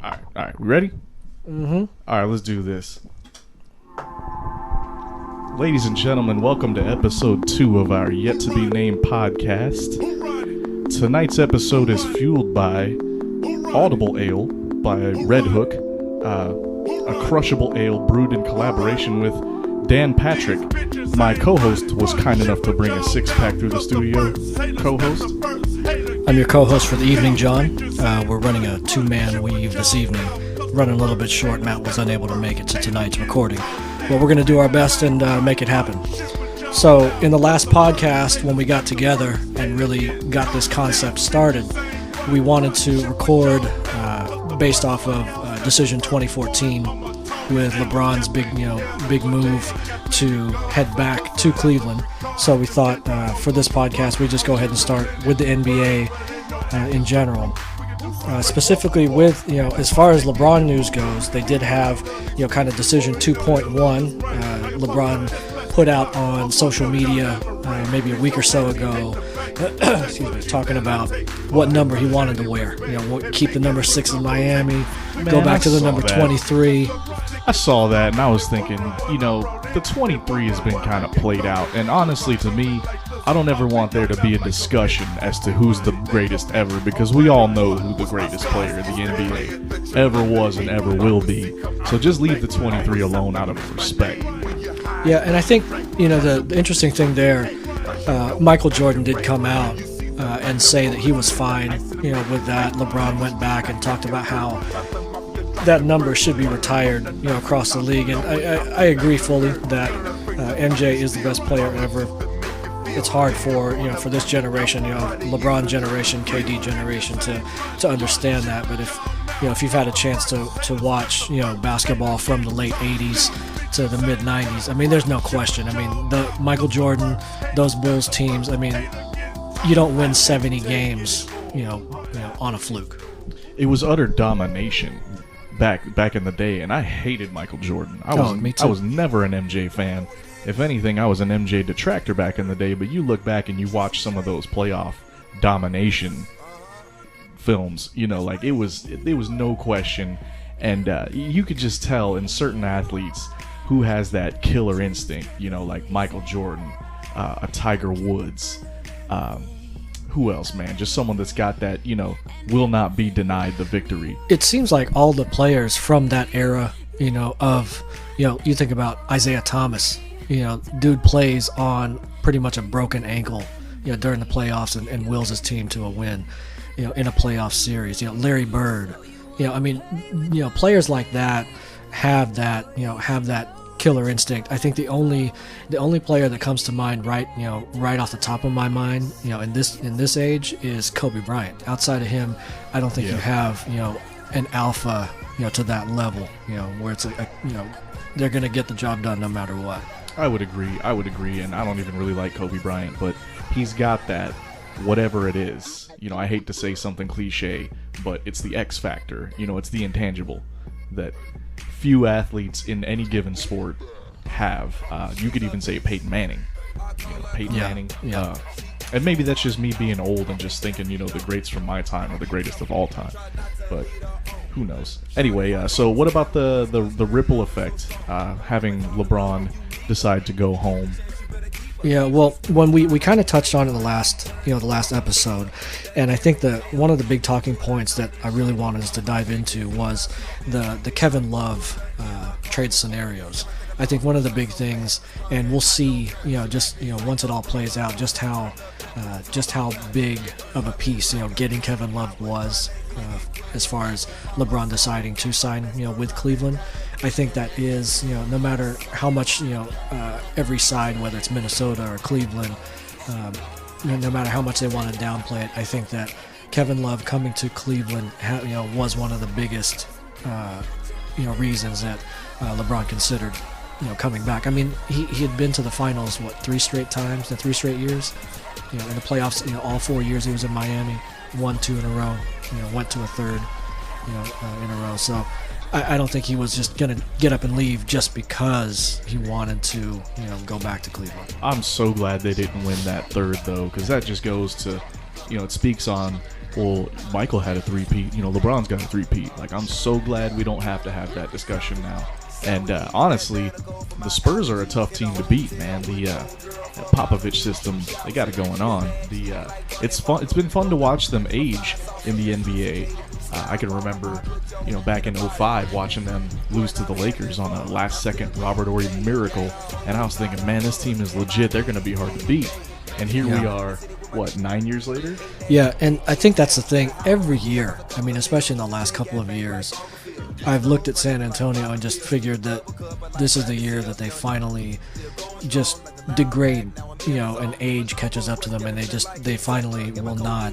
All right. We ready? Mm-hmm. All right, let's do this. Ladies and gentlemen, welcome to episode 2 of our yet-to-be-named podcast. Tonight's episode is fueled by Audible Ale by Red Hook, a crushable ale brewed in collaboration with Dan Patrick. My co-host was kind enough to bring a six-pack through the studio. Co-host? I'm your co-host for the evening, John. We're running a two-man weave this evening. Running a little bit short. Matt was unable to make it to tonight's recording. But we're going to do our best and make it happen. So in the last podcast, when we got together and really got this concept started, we wanted to record based off of Decision 2014 with LeBron's big move to head back to Cleveland. So we thought for this podcast, we just go ahead and start with the NBA in general. Specifically with, as far as LeBron news goes, they did have, kind of Decision 2.1. LeBron put out on social media maybe a week or so ago, talking about what number he wanted to wear. Keep the number 6 in Miami, go back to the number 23. I saw that and I was thinking, the 23 has been kind of played out. And honestly, to me, I don't ever want there to be a discussion as to who's the greatest ever, because we all know who the greatest player in the NBA ever was and ever will be. So just leave the 23 alone out of respect. Yeah, and I think, the interesting thing there, Michael Jordan did come out and say that he was fine, with that. LeBron went back and talked about how that number should be retired, across the league. And I agree fully that MJ is the best player ever. It's hard for this generation, LeBron generation, KD generation to understand that. But if you've had a chance to watch basketball from the late 80s to the mid 90s, I mean, there's no question. I mean, the Michael Jordan, those Bulls teams, I mean, you don't win 70 games, on a fluke. It was utter domination back in the day, and I hated Michael Jordan. Me too. I was never an MJ fan. If anything, I was an MJ detractor back in the day, but you look back and you watch some of those playoff domination films, like it was no question. And you could just tell in certain athletes who has that killer instinct, like Michael Jordan, a Tiger Woods, who else, man? Just someone that's got that, will not be denied the victory. It seems like all the players from that era, you think about Isaiah Thomas, dude plays on pretty much a broken ankle, during the playoffs and wills his team to a win, in a playoff series. Larry Bird, players like that have that killer instinct. I think the only player that comes to mind right off the top of my mind, in this age is Kobe Bryant. Outside of him, I don't think you have, an alpha, to that level, where it's they're going to get the job done no matter what. I would agree, and I don't even really like Kobe Bryant, but he's got that, whatever it is. I hate to say something cliche, but it's the X factor. It's the intangible that few athletes in any given sport have. You could even say Peyton Manning. Manning. Yeah. And maybe that's just me being old and just thinking, the greats from my time are the greatest of all time. But who knows? Anyway, so what about the ripple effect, having LeBron decide to go home? Yeah, well, when we kind of touched on it in the last episode, and I think that one of the big talking points that I really wanted us to dive into was the Kevin Love trade scenarios. I think one of the big things, and we'll see, once it all plays out, just how big of a piece, getting Kevin Love was, as far as LeBron deciding to sign, with Cleveland. I think that is, no matter how much, every side, whether it's Minnesota or Cleveland, no matter how much they want to downplay it, I think that Kevin Love coming to Cleveland, was one of the biggest, reasons that LeBron considered, coming back. I mean, he had been to the finals, 3 straight times, 3 straight years, in the playoffs, all 4 years he was in Miami, won 2 in a row, went to a third, in a row. So I don't think he was just going to get up and leave just because he wanted to, go back to Cleveland. I'm so glad they didn't win that third, though, because that just goes to, it speaks on well, Michael had a three-peat. LeBron's got a three-peat. Like, I'm so glad we don't have to have that discussion now. And honestly, the Spurs are a tough team to beat, man. The Popovich system, they got it going on. It's fun. It's been fun to watch them age in the NBA. I can remember, back in 2005, watching them lose to the Lakers on a last-second Robert Horry miracle, and I was thinking, man, this team is legit. They're going to be hard to beat. And here we are, 9 years later? Yeah, and I think that's the thing. Every year, especially in the last couple of years, I've looked at San Antonio and just figured that this is the year that they finally just degrade, and age catches up to them, and they finally will not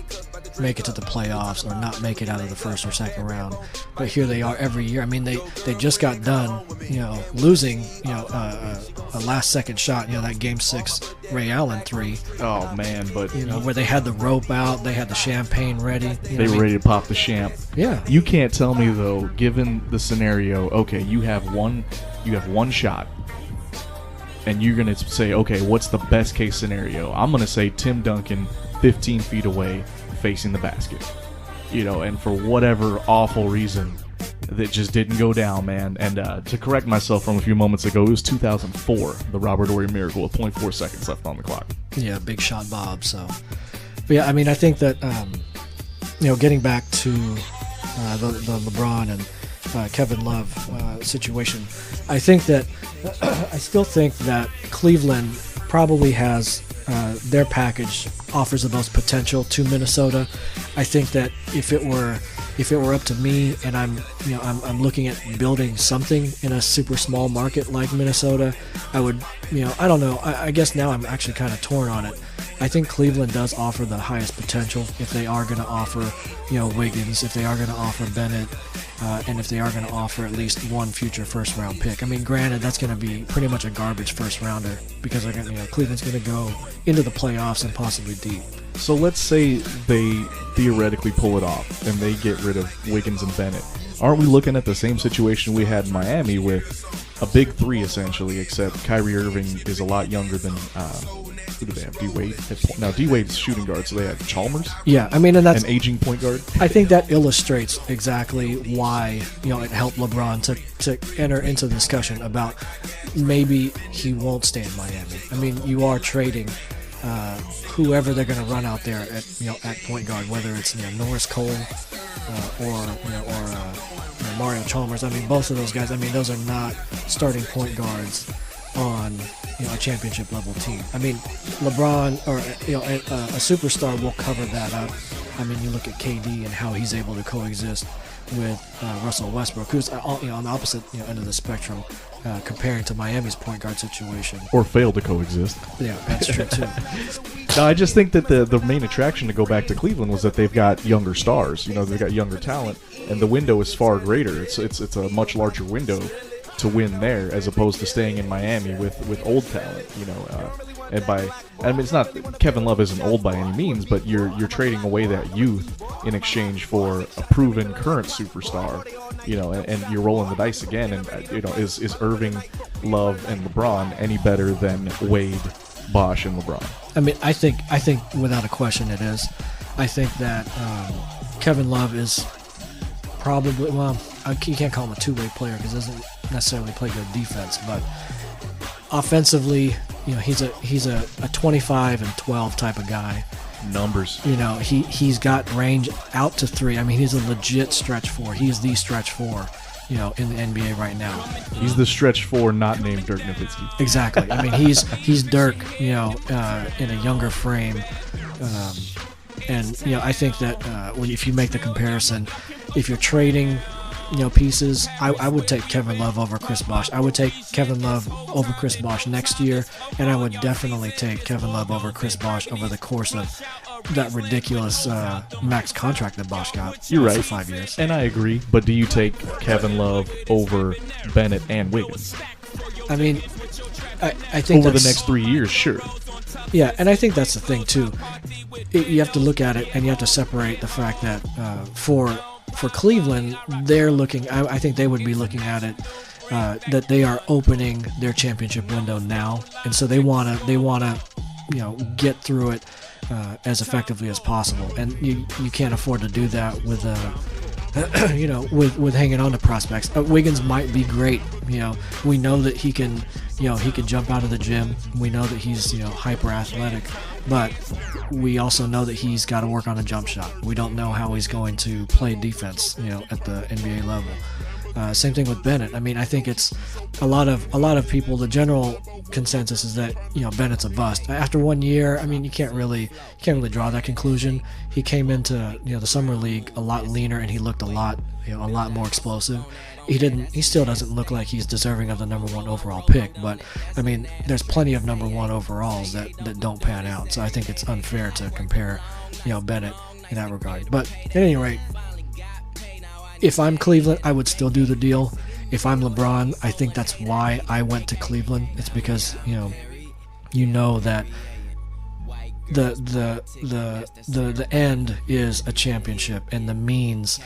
make it to the playoffs or not make it out of the first or second round. But here they are every year. They just got done, losing, a last second shot, that Game 6 Ray Allen 3. Oh man, but where they had the rope out, they had the champagne ready. They were ready to pop the champ. Yeah. You can't tell me though, given the scenario, okay, you have one shot. And you're going to say, okay, what's the best case scenario? I'm going to say Tim Duncan 15 feet away facing the basket. And for whatever awful reason, that just didn't go down, man. And to correct myself from a few moments ago, it was 2004, the Robert Horry miracle with 0.4 seconds left on the clock. Yeah, big shot Bob. So, but yeah, I think that, getting back to the LeBron and Kevin Love situation, I think that I still think that Cleveland probably has their package offers the most potential to Minnesota. I think that if it were up to me and I'm looking at building something in a super small market like Minnesota, I would, I don't know. I guess now I'm actually kind of torn on it. I think Cleveland does offer the highest potential if they are going to offer, Wiggins, if they are going to offer Bennett, and if they are going to offer at least one future first-round pick. Granted, that's going to be pretty much a garbage first-rounder because Cleveland's going to go into the playoffs and possibly deep. So let's say they theoretically pull it off and they get rid of Wiggins and Bennett. Aren't we looking at the same situation we had in Miami with a big three, essentially, except Kyrie Irving is a lot younger than... who do they have? D-Wade? Now, D-Wade's shooting guard, so they have Chalmers? Yeah, and that's... an aging point guard? I think that illustrates exactly why, it helped LeBron to enter into the discussion about maybe he won't stay in Miami. You are trading whoever they're going to run out there at point guard, whether it's, Norris Cole or Mario Chalmers. Both of those guys, those are not starting point guards on a championship level team. LeBron or a superstar will cover that up. You look at KD and how he's able to coexist with Russell Westbrook, who's on the opposite end of the spectrum, comparing to Miami's point guard situation. Or fail to coexist. Yeah, that's true too. No, I just think that the main attraction to go back to Cleveland was that they've got younger stars. They've got younger talent, and the window is far greater. It's a much larger window to win there as opposed to staying in Miami with old talent, it's not Kevin Love isn't old by any means, but you're trading away that youth in exchange for a proven current superstar, and you're rolling the dice again. And is Irving, Love, and LeBron any better than Wade, Bosh, and LeBron? I think without a question it is. I think that Kevin Love is probably, you can't call him a two-way player because he doesn't necessarily play good defense, but offensively, he's a 25 and 12 type of guy. Numbers. He's got range out to three. He's a legit stretch four. He's the stretch four, in the NBA right now. He's the stretch four, not named Dirk Nowitzki. Exactly. He's Dirk, in a younger frame. And I think that if you make the comparison, if you're trading, pieces, I would take Kevin Love over Chris Bosh. I would take Kevin Love over Chris Bosh next year, and I would definitely take Kevin Love over Chris Bosh over the course of that ridiculous max contract that Bosh got. You're right. For 5 years. And I agree, but do you take Kevin Love over Bennett and Wiggins? I think over the next 3 years, sure. Yeah, and I think that's the thing too. You have to look at it, and you have to separate the fact that for Cleveland, they're looking. I think they would be looking at it that they are opening their championship window now, and so they wanna get through it as effectively as possible. And you can't afford to do that with with hanging on to prospects. Wiggins might be great. We know that he can jump out of the gym. We know that he's hyper athletic, but we also know that he's got to work on a jump shot. We don't know how he's going to play defense at the NBA level. Same thing with Bennett. I mean, I think it's a lot of people. The general consensus is that Bennett's a bust after 1 year. I mean, you can't really draw that conclusion. He came into the summer league a lot leaner, and he looked a lot more explosive. He still doesn't look like he's deserving of the number 1 overall pick, but I mean, there's plenty of number 1 overalls that don't pan out. So I think it's unfair to compare Bennett in that regard. But at any rate, if I'm Cleveland, I would still do the deal. If I'm LeBron, I think that's why I went to Cleveland. It's because that the end is a championship, and the means,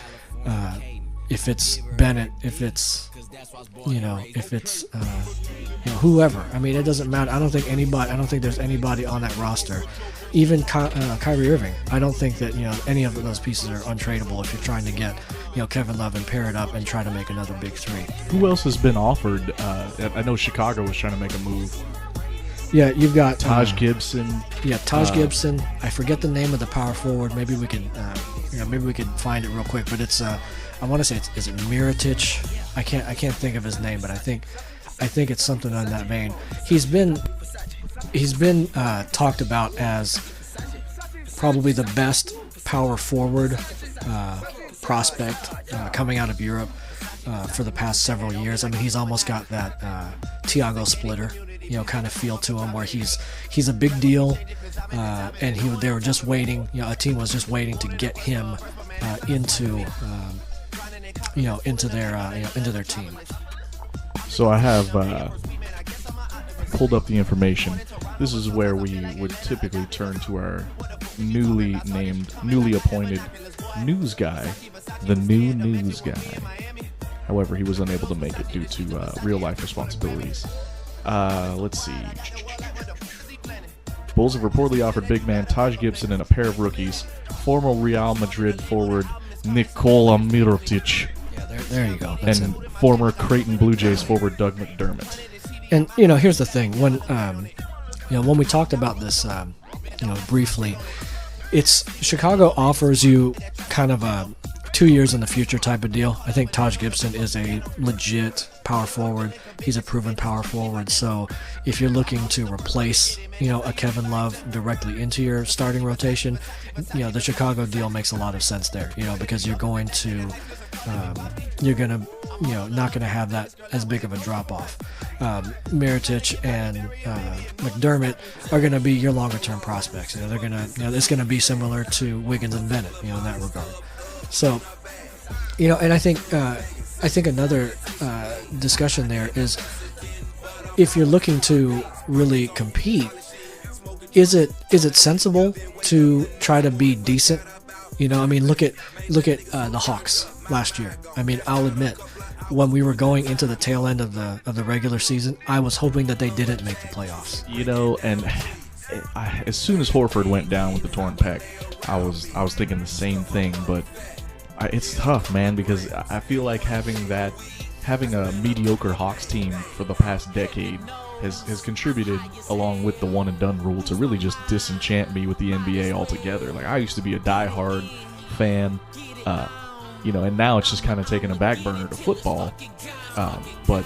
if it's Bennett, if it's whoever. I mean, it doesn't matter. I don't think there's anybody on that roster. Even Kyrie Irving, I don't think that any of those pieces are untradeable if you're trying to get Kevin Love and pair it up and try to make another big three. Who else has been offered? I know Chicago was trying to make a move. Yeah, you've got Taj Gibson. Yeah, Taj Gibson. I forget the name of the power forward. Maybe we could find it real quick. But it's I want to say is it Mirotic? I can't think of his name, but I think it's something on that vein. He's been talked about as probably the best power forward prospect coming out of Europe for the past several years. I mean, he's almost got that Thiago Splitter, kind of feel to him, where he's a big deal, and they were just waiting. A team was just waiting to get him into their team. So I have pulled up the information. This is where we would typically turn to our newly appointed news guy, the new news guy. However, he was unable to make it due to real-life responsibilities. Let's see. Bulls have reportedly offered big man Taj Gibson and a pair of rookies, former Real Madrid forward Nikola Mirotic. Yeah, there you go. That's and former Creighton Blue Jays forward Doug McDermott. And here's the thing: when we talked about this, briefly, it's Chicago offers you kind of a 2 years in the future type of deal. I think Taj Gibson is a legit power forward. He's a proven power forward. So if you're looking to replace, a Kevin Love directly into your starting rotation, the Chicago deal makes a lot of sense there. Because you're not going to have that as big of a drop off. Mirotic and McDermott are going to be your longer term prospects. They're going to, it's going to be similar to Wiggins and Bennett, in that regard. So, and I think another discussion there is, if you're looking to really compete, is it sensible to try to be decent? Look at the Hawks last year. I mean, I'll admit, when we were going into the tail end of the regular season, I was hoping that they didn't make the playoffs. And as soon as Horford went down with the torn pec, I was thinking the same thing, but it's tough, man, because I feel like having a mediocre Hawks team for the past decade has contributed, along with the one and done rule, to really just disenchant me with the NBA altogether. Like, I used to be a diehard fan, and now it's just kind of taken a back burner to football. But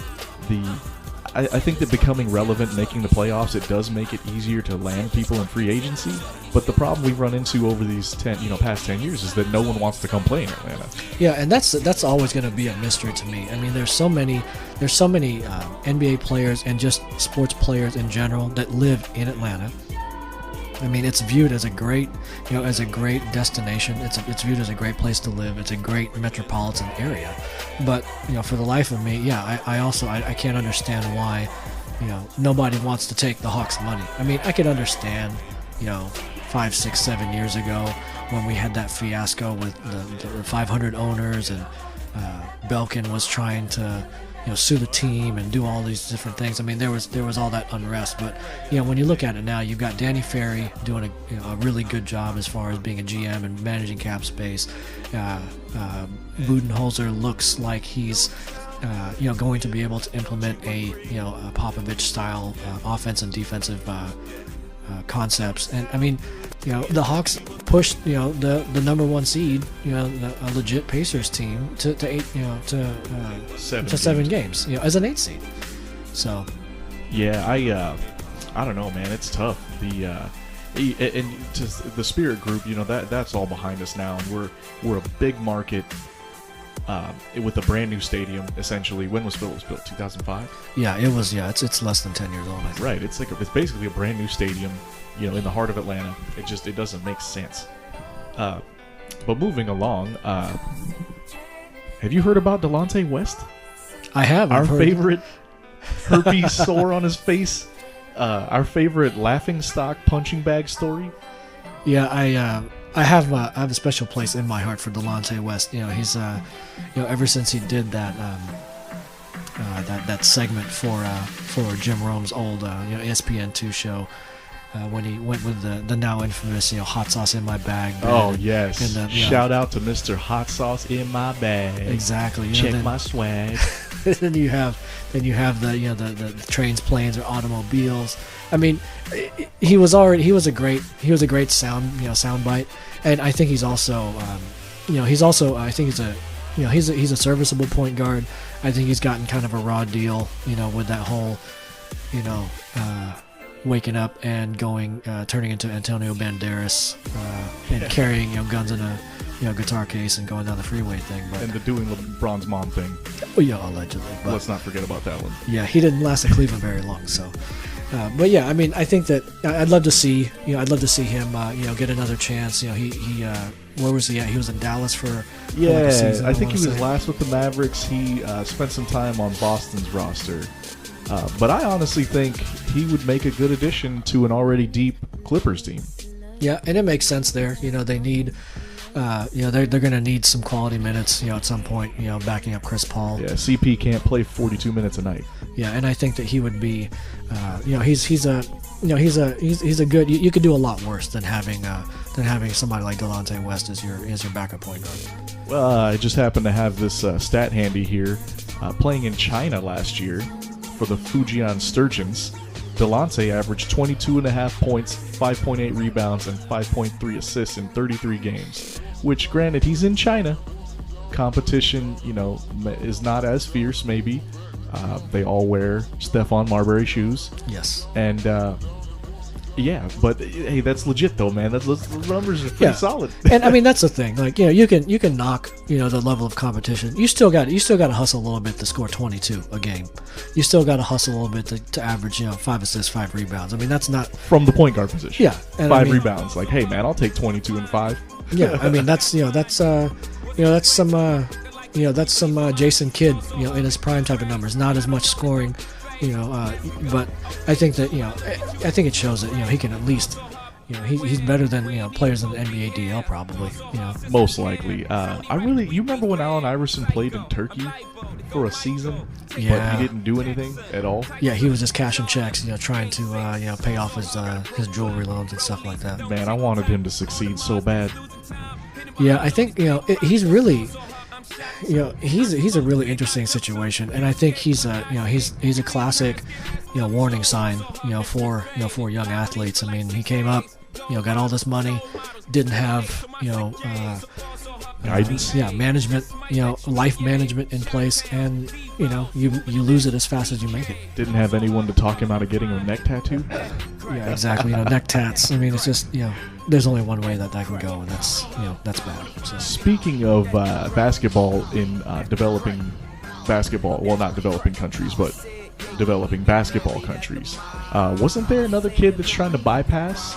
I think that becoming relevant, making the playoffs, it does make it easier to land people in free agency. But the problem we've run into over these past 10 years is that no one wants to come play in Atlanta. Yeah, and that's always going to be a mystery to me. I mean, there's so many NBA players and just sports players in general that live in Atlanta. I mean, it's viewed as a great, destination. It's viewed as a great place to live. It's a great metropolitan area. But, for the life of me, I can't understand why, nobody wants to take the Hawks' money. I mean, I could understand, 5, 6, 7 years ago when we had that fiasco with the 500 owners and, Belkin was trying to sue the team and do all these different things. I mean, there was all that unrest. But when you look at it now, you've got Danny Ferry doing a really good job as far as being a GM and managing cap space. Budenholzer looks like he's going to be able to implement a Popovich style offense and defensive concepts. And I mean, the Hawks pushed the number one seed, a legit Pacers team to 7 games, as an 8 seed. So yeah, I don't know, man. It's tough. And just the Spirit Group, that's all behind us now, and we're a big market. With a brand new stadium, essentially. When was built? It was built 2005. Yeah, it was. Yeah, it's less than 10 years old. I think. Right. It's basically a brand new stadium, in the heart of Atlanta. It doesn't make sense. But moving along, have you heard about Delonte West? I have. Our favorite herpes sore on his face. Our favorite laughing stock punching bag story. Yeah, I have a special place in my heart for Delonte West. He's ever since he did that segment for Jim Rome's old ESPN2 show, when he went with the now infamous hot sauce in my bag. Oh yes, and, shout out to Mr. Hot Sauce in my bag. Exactly. Check my swag. then you have the trains, planes, or automobiles. I mean, he was a great soundbite, and I think he's also I think he's a serviceable point guard. I think he's gotten kind of a raw deal, with that whole waking up and turning into Antonio Banderas and carrying guns in a guitar case and going down the freeway thing. But, and the doing LeBron's mom thing. Oh yeah, allegedly. But, let's not forget about that one. Yeah, he didn't last in Cleveland very long, so. But yeah, I mean, I think that I'd love to see him, get another chance. Where was he at? He was in Dallas for a season, I think he was say. last with the Mavericks. He spent some time on Boston's roster, but I honestly think he would make a good addition to an already deep Clippers team. Yeah, and it makes sense there. They need. They're going to need some quality minutes, at some point, backing up Chris Paul. Yeah, CP can't play 42 minutes a night. Yeah, and I think that he would be, he's a good. You could do a lot worse than having somebody like Delonte West as your backup point guard. Well, I just happen to have this stat handy here. Playing in China last year for the Fujian Sturgeons, Delonte averaged 22.5 points, 5.8 rebounds, and 5.3 assists in 33 games. Which, granted, he's in China. Competition, is not as fierce, maybe. They all wear Stephon Marbury shoes. Yes. And, yeah, but hey, that's legit though, man. The numbers are pretty solid. And I mean, that's the thing. Like, you can knock, the level of competition. You still got to hustle a little bit to score 22 a game. You still got to hustle a little bit to average, 5 assists, 5 rebounds. I mean, that's not from the point guard position. Yeah, and 5 rebounds. Like, hey, man, I'll take 22 and 5. Yeah, I mean, that's some Jason Kidd, in his prime type of numbers. Not as much scoring. But I think that I think it shows that he can at least he's better than players in the NBA DL probably. Most likely. You remember when Allen Iverson played in Turkey for a season, but he didn't do anything at all. Yeah, he was just cashing checks, trying to pay off his jewelry loans and stuff like that. Man, I wanted him to succeed so bad. Yeah, I think he's really. He's a really interesting situation, and I think he's a classic, warning sign, for young athletes. I mean, he came up, got all this money, didn't have, guidance, management, life management in place, and you lose it as fast as you make it. Didn't have anyone to talk him out of getting a neck tattoo. Yeah, exactly. Neck tats. I mean, it's just there's only one way that can go, and that's bad. So. Speaking of basketball in developing basketball, well, not developing countries, but developing basketball countries, wasn't there another kid that's trying to bypass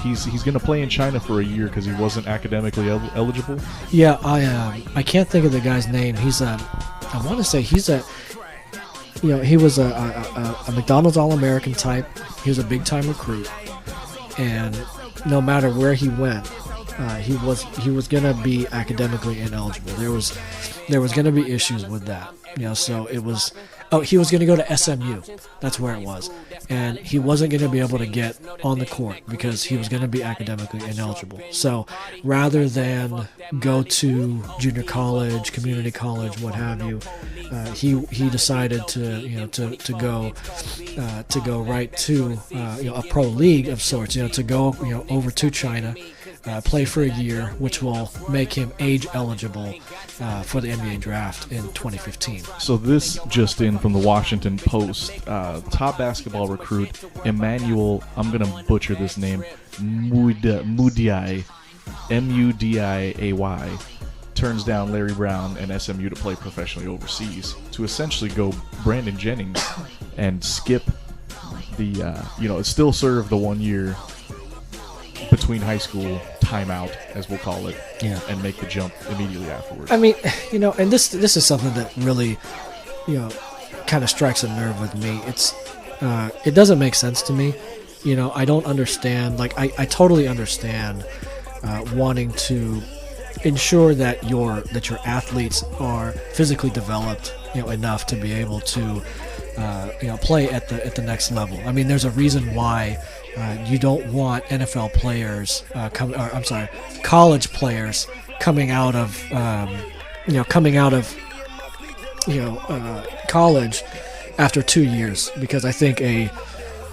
he's going to play in China for a year because he wasn't academically eligible? Yeah, I can't think of the guy's name. He's I want to say he's he was a McDonald's All-American type. He was a big-time recruit, and no matter where he went, he was gonna be academically ineligible. There was gonna be issues with that. So it was. Oh, he was going to go to SMU. That's where it was. And he wasn't going to be able to get on the court because he was going to be academically ineligible. So rather than go to junior college, community college, what have you, he decided to go right to a pro league of sorts. To go over to China. Play for a year, which will make him age eligible for the NBA draft in 2015. So this just in from the Washington Post, top basketball recruit Emmanuel, I'm going to butcher this name, Mudiay, Mudiay, turns down Larry Brown and SMU to play professionally overseas to essentially go Brandon Jennings and skip the, still serve the 1 year between high school timeout, as we'll call it, and make the jump immediately afterwards. I mean, and this is something that really, kind of strikes a nerve with me. It doesn't make sense to me. I don't understand. Like, I totally understand wanting to ensure that your athletes are physically developed, enough to be able to, play at the next level. I mean, there's a reason why. You don't want NFL players, college players coming out of college after 2 years, because I think a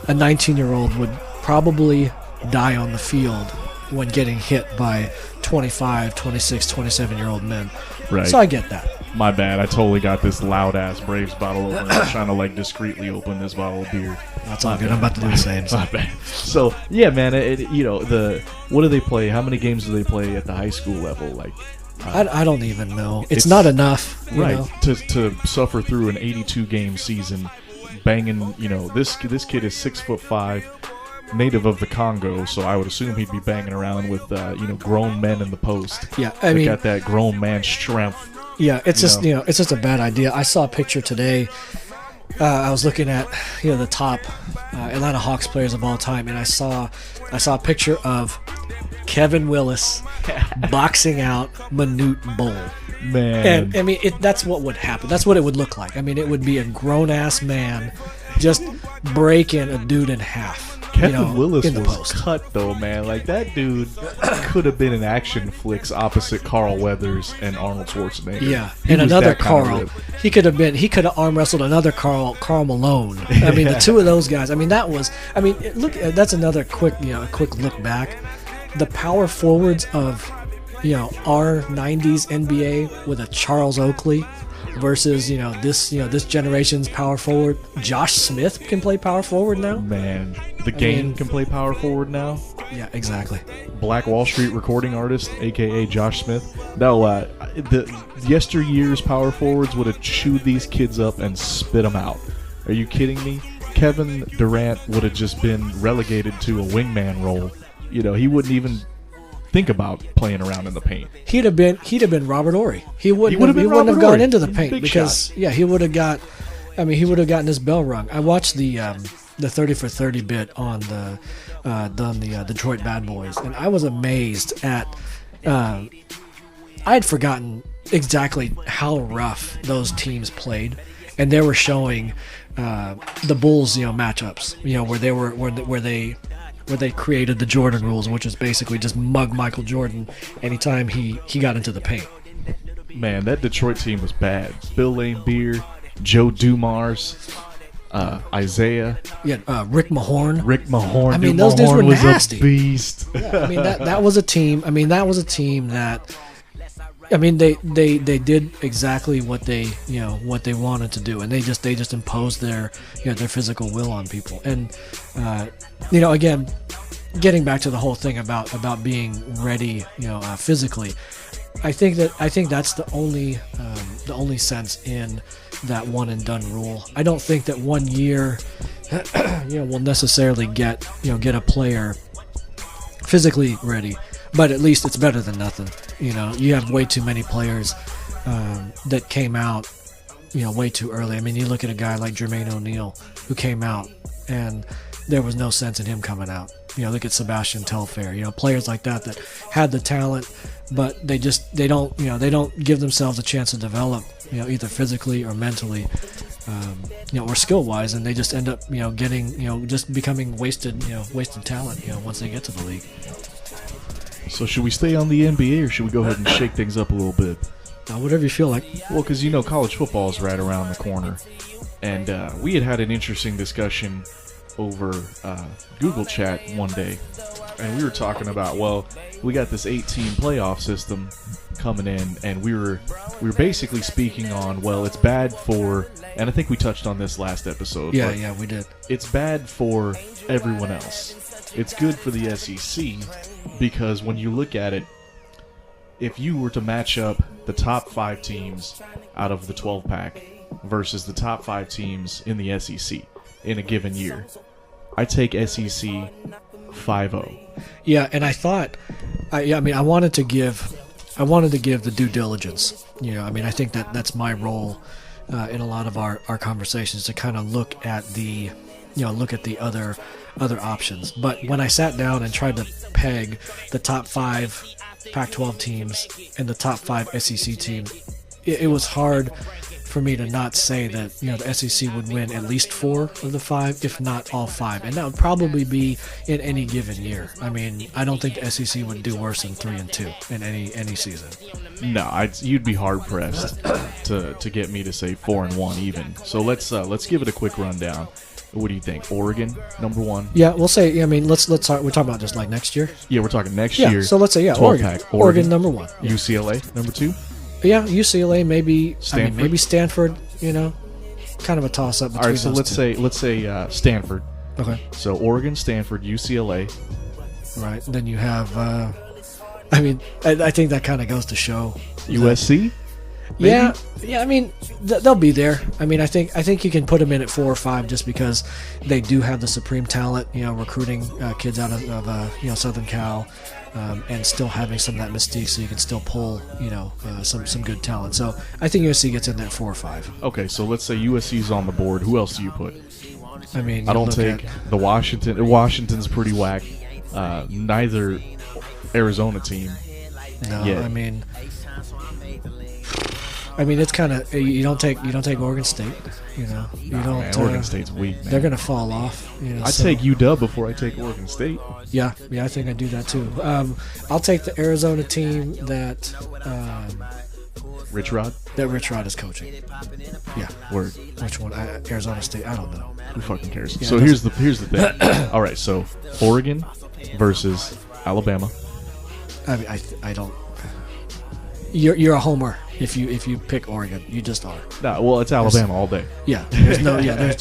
19-year-old would probably die on the field when getting hit by 25, 26, 27-year-old men. Right. So I get that. My bad. I totally got this loud-ass Braves bottle opener. I'm trying to, discreetly open this bottle of beer. That's all good. I'm about to do the same. My bad. So, yeah, man, what do they play? How many games do they play at the high school level? I don't even know. It's not enough. Right. To suffer through an 82-game season, banging, this kid is 6'5", native of the Congo, so I would assume he'd be banging around with, grown men in the post. Yeah, I mean, got that grown man strength. Yeah, it's just it's just a bad idea. I saw a picture today. I was looking at the top Atlanta Hawks players of all time, and I saw a picture of Kevin Willis boxing out Manute Bol. Man, and I mean that's what would happen. That's what it would look like. I mean, it would be a grown ass man just breaking a dude in half. Kevin Willis was post. Cut though, man. Like, that dude could have been in action flicks opposite Carl Weathers and Arnold Schwarzenegger. Yeah, and another Carl. He could have arm wrestled another Carl Malone. I mean, the two of those guys. I mean, look, that's another quick look back. The power forwards of our 90s NBA with a Charles Oakley versus this generation's power forward. Josh Smith can play power forward now. Man, the game can play power forward now. Yeah, exactly. Black Wall Street recording artist, aka Josh Smith. No, the yesteryear's power forwards would have chewed these kids up and spit them out. Are you kidding me? Kevin Durant would have just been relegated to a wingman role. He wouldn't even think about playing around in the paint. He'd have been Robert Horry. He wouldn't have gone into the paint because he would have gotten his bell rung. I watched the 30 for 30 bit on the Detroit Bad Boys, and I was amazed at I had forgotten exactly how rough those teams played, and they were showing the Bulls matchups where they created the Jordan rules, which was basically just mug Michael Jordan anytime he got into the paint. Man, that Detroit team was bad. Bill Laimbeer, Joe Dumars, Isaiah. Yeah, Rick Mahorn. I mean, those dudes were nasty. A beast. Yeah, I mean, that was a team. I mean, that was a team that. I mean, they did exactly what they wanted to do, and they just imposed their their physical will on people. And again, getting back to the whole thing about being ready, physically, I think that's the only sense in that one and done rule. I don't think that 1 year will necessarily get a player physically ready. But at least it's better than nothing. You have way too many players that came out, way too early. I mean, you look at a guy like Jermaine O'Neal who came out, and there was no sense in him coming out. look at Sebastian Telfair. Players like that had the talent, but they don't give themselves a chance to develop. Either physically or mentally, or skill wise, and they just end up getting just becoming wasted talent. Once they get to the league. So should we stay on the NBA or should we go ahead and shake things up a little bit? Whatever you feel like. Well, because college football is right around the corner, and we had an interesting discussion over Google Chat one day, and we were talking about, we got this 8-team playoff system coming in, and we were basically speaking on, it's bad for, and I think we touched on this last episode. Yeah, we did. It's bad for everyone else. It's good for the SEC because when you look at it, if you were to match up the top 5 teams out of the 12-pack versus the top 5 teams in the SEC in a given year, I take SEC 5-0. Yeah, and I thought, I wanted to give the due diligence. I think that's my role in a lot of our conversations, to kind of look at the other options. But when I sat down and tried to peg the top 5 Pac-12 teams and the top 5 SEC teams, it was hard for me to not say that the SEC would win at least 4 of the 5, if not all 5, and that would probably be in any given year. I don't think the SEC would do worse than 3-2 in any season. No, you'd be hard pressed to get me to say 4-1 even. So let's give it a quick rundown. What do you think? Oregon, number 1? Yeah, we'll say. let's talk. We're talking about just like next year. Yeah, we're talking next year. So let's say Oregon number 1. Yeah. UCLA number 2. Yeah, UCLA, maybe Stanford. Maybe Stanford. Kind of a toss up. All right, so let's say Stanford. Okay. So Oregon, Stanford, UCLA. Right. Then you have. I think that kind of goes to show. USC. Maybe? Yeah. They'll be there. I think you can put them in at 4 or 5 just because they do have the supreme talent. Recruiting kids out of Southern Cal. And still having some of that mystique, so you can still pull, some good talent. So I think USC gets in that 4 or 5. Okay, so let's say USC's on the board. Who else do you put? I don't take the Washington. Washington's pretty whack. Neither Arizona team. No, yet. It's kind of you don't take Oregon State. Oregon State's weak. Man. They're gonna fall off. I take UW before I take Oregon State. Yeah, I think I do that too. I'll take the Arizona team that Rich Rod. That Rich Rod is coaching. Yeah. Word. Which one? Arizona State. I don't know. Who fucking cares? Yeah, so here's the thing. All right, so Oregon versus Alabama. I don't. You're a homer if you pick Oregon. You just are. No, well, it's Alabama all day. Yeah, there's no. Yeah, there's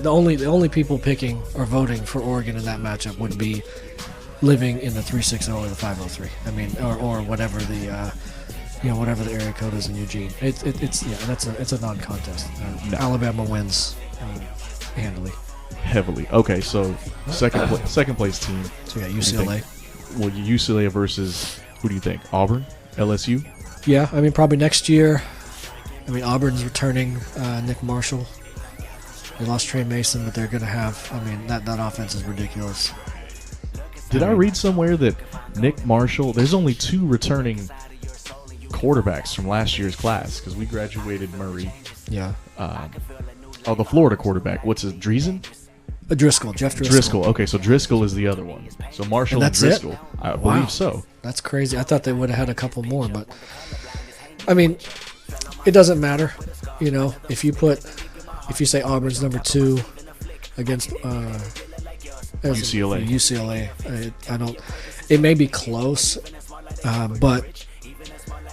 the only people picking or voting for Oregon in that matchup would be living in the 360 or the 503. Or whatever the whatever the area code is in Eugene. It's a non-contest. No. Alabama wins handily. Heavily. Okay, so second place team. So yeah, UCLA. Well, UCLA versus who do you think? Auburn, LSU. Yeah, probably next year. Auburn's returning Nick Marshall. They lost Trey Mason, but they're going to have. That offense is ridiculous. Did I read somewhere that Nick Marshall? There's only 2 returning quarterbacks from last year's class because we graduated Murray. Yeah. The Florida quarterback. What's his Dreesen? Jeff Driscoll. Okay, so Driscoll is the other one. So Marshall and Driscoll. It? I believe so. That's crazy. I thought they would have had a couple more, but it doesn't matter. If you say Auburn's number 2 against UCLA. I don't. It may be close, but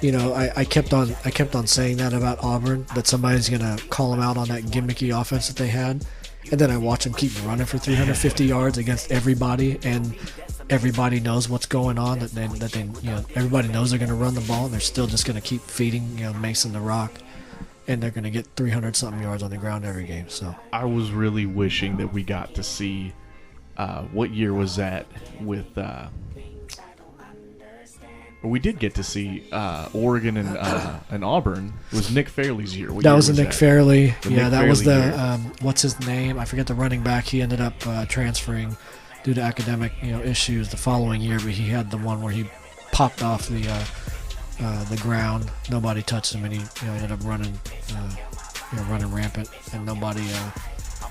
I kept on saying that about Auburn, that somebody's gonna call them out on that gimmicky offense that they had. And then I watch them keep running for 350 yards against everybody, and everybody knows what's going on. That they everybody knows they're going to run the ball, and they're still just going to keep feeding Mason the rock, and they're going to get 300 something yards on the ground every game. So I was really wishing that we got to see what year was that with. We did get to see Oregon and Auburn. It was Nick Fairley's year. That was Nick Fairley. Yeah, that was the what's his name? I forget the running back. He ended up transferring due to academic issues the following year, but he had the one where he popped off the ground. Nobody touched him, and he ended up running rampant, and nobody.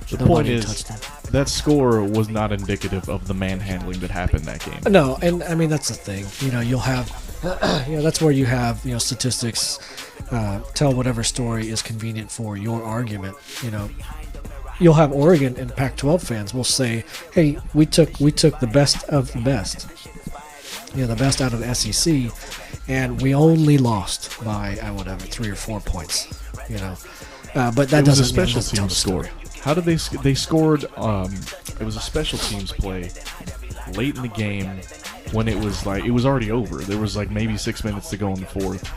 The point is, touched him. that score was not indicative of the manhandling that happened that game. No, and I mean that's the thing. You'll have, that's where you have statistics tell whatever story is convenient for your argument. You'll have Oregon and Pac-12 fans will say, "Hey, we took the best of the best, the best out of the SEC, and we only lost by 3 or 4 points." But that It was doesn't a special tell teams the score. story. How did they scored? It was a special teams play late in the game when it was already over. There was maybe 6 minutes to go in the fourth,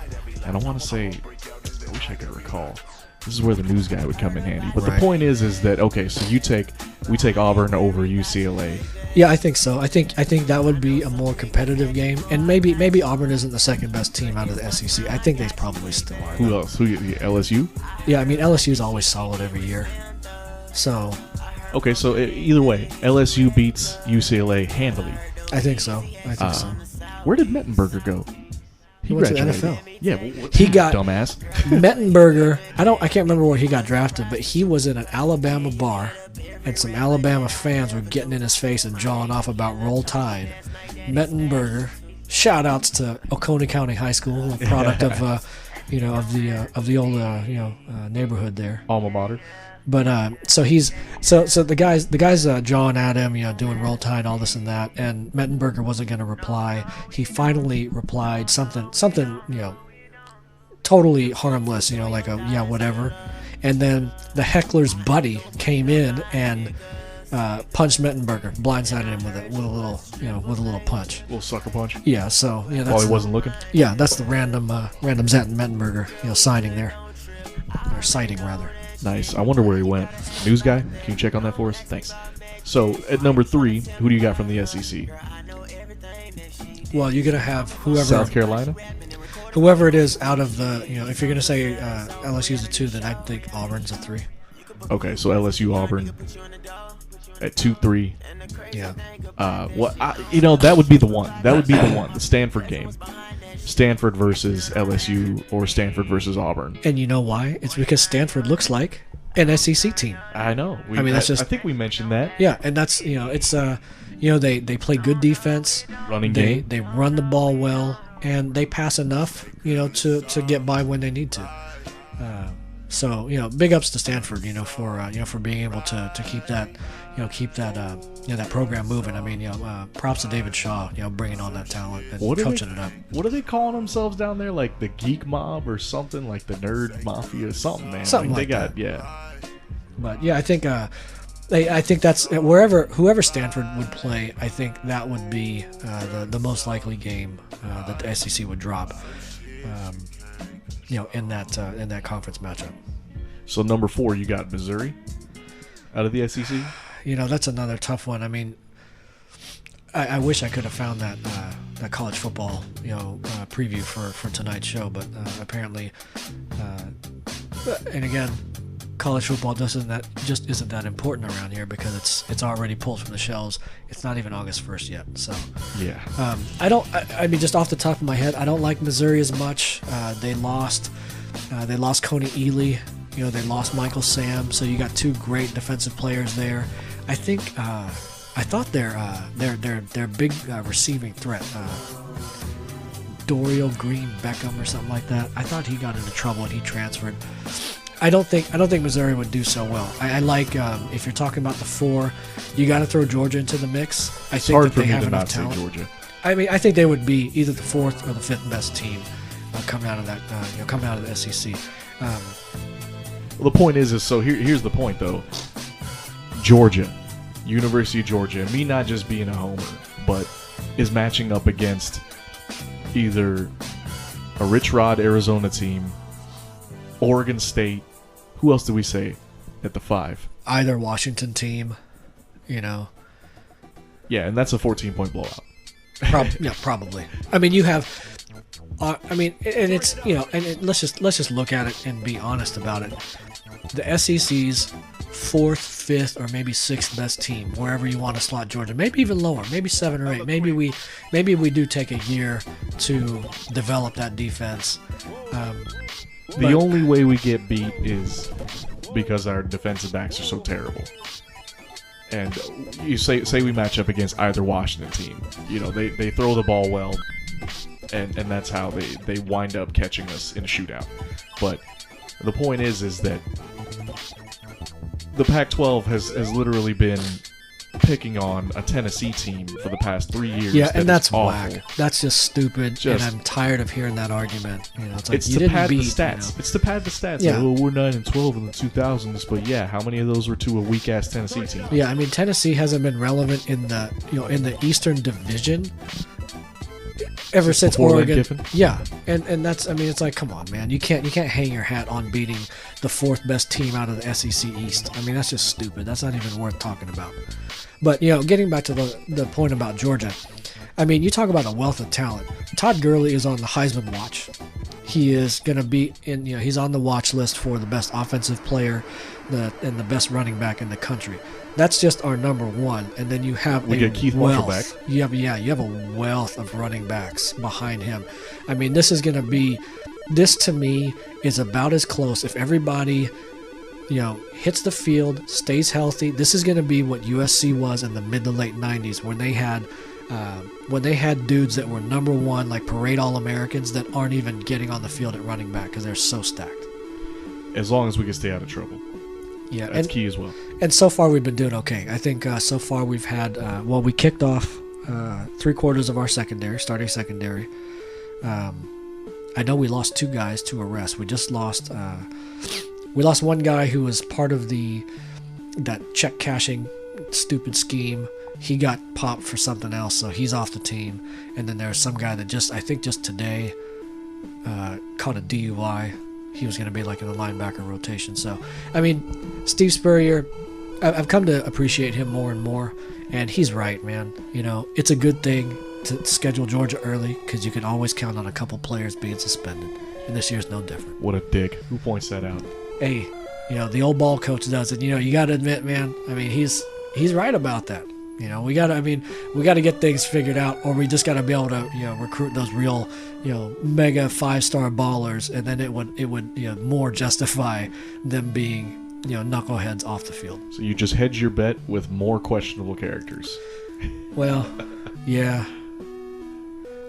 and I want to say, I wish I could recall. This is where the news guy would come in handy. But Right. the point is that okay, so we take Auburn over UCLA. Yeah, I think so. I think that would be a more competitive game, and maybe Auburn isn't the second best team out of the SEC. I think they probably still are. Who else? LSU? Yeah, I mean LSU is always solid every year. So Okay, so either way, LSU beats UCLA handily. I think so. So. Where did Mettenberger go? He went to the graduated. NFL. Yeah, He got dumbass. Mettenberger. I can't remember where he got drafted, but he was in an Alabama bar, and some Alabama fans were getting in his face and jawing off about Roll Tide. Mettenberger. Shout outs to Oconee County High School, a product of the old neighborhood there. Alma mater. But so the guys jawing at him, doing Roll Tide, all this and that, and Mettenberger wasn't going to reply. He finally replied something, totally harmless, like a yeah whatever, and then the heckler's buddy came in and punched Mettenberger, blindsided him with a little punch. Little sucker punch. Yeah, so that's While he wasn't looking. Yeah, that's the random Zat and Mettenberger signing there, or sighting rather. Nice. I wonder where he went. News guy, can you check on that for us? Thanks. So at number 3, who do you got from the SEC? Well, you're gonna have whoever South Carolina. Whoever it is out of the, if you're gonna say LSU's a 2, then I think Auburn's a 3. Okay, so LSU Auburn at 2-3. Yeah. That would be the one. That would be the one. The Stanford game. Stanford versus LSU or Stanford versus Auburn. And you know why? It's because Stanford looks like an SEC team. I know. I think we mentioned that. Yeah, and that's it's they play good defense. Running game. They run the ball well, and they pass enough to get by when they need to. So big ups to Stanford for being able to keep that that program moving. I mean props to David Shaw bringing on that talent and coaching it up. What are they calling themselves down there? Like the Geek Mob or something? Like the Nerd Mafia? Something, man. Something they got that. yeah. But yeah, I think that's whoever Stanford would play. I think that would be the most likely game that the SEC would drop. In that conference matchup. So number 4, you got Missouri out of the SEC. That's another tough one. I mean, I wish I could have found that college football preview for tonight's show, but apparently, and again, college football isn't that important around here because it's already pulled from the shelves. It's not even August 1st yet. So yeah, I mean, just off the top of my head, I don't like Missouri as much. They lost Coney Ely. They lost Michael Sam. So you got 2 great defensive players there. I think I thought their big receiving threat, Dorial Green Beckham or something like that. I thought he got into trouble and he transferred. I don't think Missouri would do so well. I like if you're talking about the 4, you got to throw Georgia into the mix. It's hard for me to not say Georgia. I mean, I think they would be either the 4th or the 5th best team coming out of that coming out of the SEC. Well, the point is so here's the point though. Georgia, University of Georgia, me not just being a homer, but is matching up against either a Rich Rod Arizona team, Oregon State. Who else do we say at the 5? Either Washington team, Yeah, and that's a 14-point blowout. Probably. I mean, you have. And it's let's just look at it and be honest about it. The SEC's fourth, fifth, or maybe sixth best team, wherever you want to slot Georgia. Maybe even lower, maybe 7 or 8. Maybe we do take a year to develop that defense. The only way we get beat is because our defensive backs are so terrible. And you say we match up against either Washington team, they throw the ball well, and that's how they wind up catching us in a shootout. But the point is that the Pac-12 has literally been picking on a Tennessee team for the past 3 years. Yeah, and that's awful. Whack. That's just stupid, and I'm tired of hearing that argument. It's like it's you to didn't pad beat, the stats. It's to pad the stats. Yeah. Like, we're 9-12 in the 2000s, but yeah, how many of those were to a weak ass Tennessee team? Yeah, I mean Tennessee hasn't been relevant in the in the Eastern Division ever since Oregon. Kiffin? Yeah, and that's it's like, come on, man, you can't hang your hat on beating the fourth best team out of the SEC East. I mean, that's just stupid. That's not even worth talking about. But getting back to the point about Georgia, I mean, you talk about a wealth of talent. Todd Gurley is on the Heisman watch. He is going to be in. He's on the watch list for the best offensive player, and the best running back in the country. That's just our number one, and then you have get Keith Marshall back. You have a wealth of running backs behind him. I mean, this to me is about as close. If everybody, hits the field, stays healthy, this is going to be what USC was in the mid to late '90s when they had dudes that were number one, like parade All-Americans, that aren't even getting on the field at running back because they're so stacked. As long as we can stay out of trouble. Yeah, that's key as well. And so far we've been doing okay. I think so far we've had we kicked off 3/4 of our starting secondary. I know we lost 2 guys to arrest. We just lost one guy who was part of that check cashing stupid scheme. He got popped for something else, so he's off the team. And then there's some guy that just today caught a DUI. He was going to be like in the linebacker rotation. So, I mean, Steve Spurrier, I've come to appreciate him more and more. And he's right, man. It's a good thing to schedule Georgia early because you can always count on a couple players being suspended. And this year's no different. What a dick. Who points that out? Hey, the old ball coach does it. You got to admit, man, I mean, he's right about that. We got to get things figured out, or we just got to be able to, recruit those real, mega 5-star ballers, and then it would more justify them being, knuckleheads off the field. So you just hedge your bet with more questionable characters. Well, yeah.